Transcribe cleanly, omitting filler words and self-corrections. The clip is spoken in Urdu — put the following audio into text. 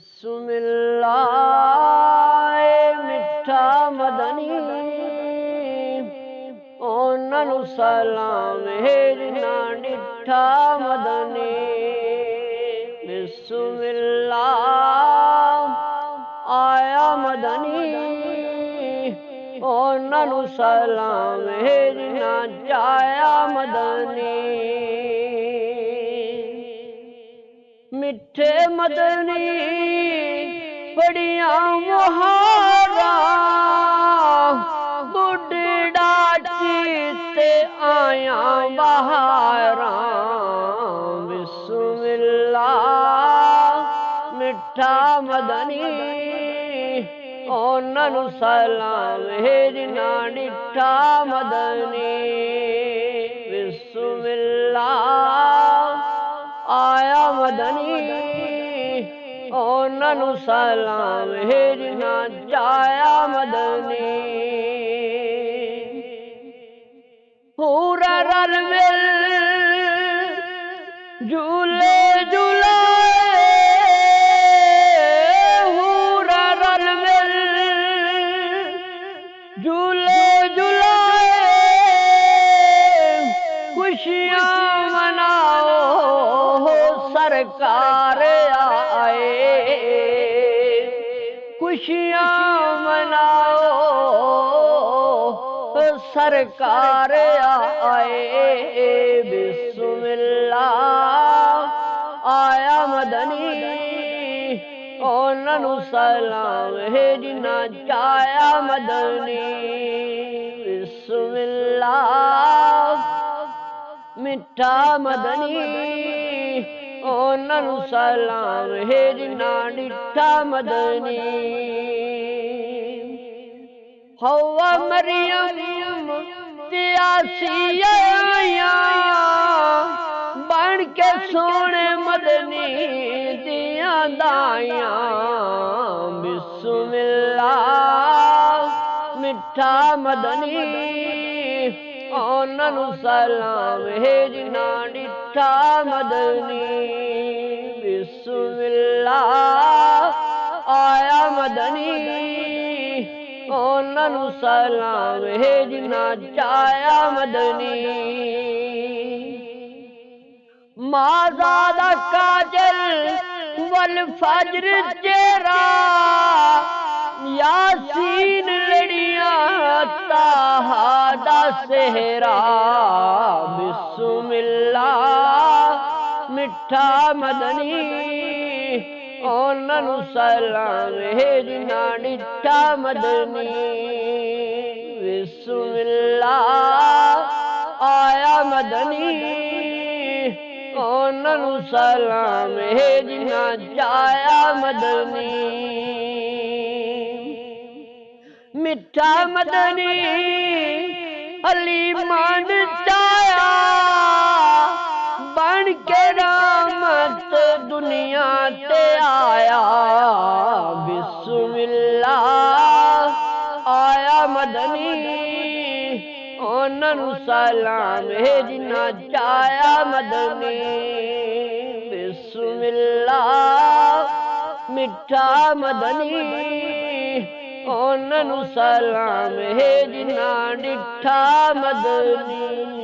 بسم اللہ مٹھا مدنی اونن سلام ہیرنا ڈٹھا مدنی بسم اللہ آیا مدنی اونن سلام ہیرنا جایا مدنی مٹھے مدنی بڑیاں مہارا بڑھڑا چیتے آیا بہارا بسم اللہ مٹھا مدنی اونن سلام ہیرنا ڈٹھا مدنی بسم اللہ آیا مدنی اونن سلام ہیرنا جایا مدنی پورا رل مل جھولے جھولائے پورا رل مل جھولے جھولائے خوشیاں مناؤ سرکار آئے خوشیاں مناؤ سرکار آئے بسم اللہ آیا مدنی اونن سلام ہیرنا جایا مدنی بسم اللہ مٹھا مدنی اونن سلام ہیرنا ڈٹھا مدنی ہوا مریم تیاسی آیا بن کے سونے مدنی دیاں دائیاں بسم اللہ مٹھا مدنی اونن سلام ہیرنا ڈٹھا مدنی بسم اللہ آیا مدنی اونن سلام ہیرنا جایا مدنی مازاد کاجل والفجر چہرہ یاسین لڑیاں تاہا دا سہرا بسم اللہ مٹھا مدنی اونن سلام ہیرنا ڈٹھا مدنی بسم اللہ آیا مدنی اونن سلام ہیرنا جایا مدنی مٹھا مدنی علی مان چایا بن کے رحمت دنیا تے آیا بسم اللہ آیا مدنی اونن سلام ہیرنا جایا مدنی بسم اللہ مٹھا مدنی اونن سلام ہیرنا ڈٹھا مدنی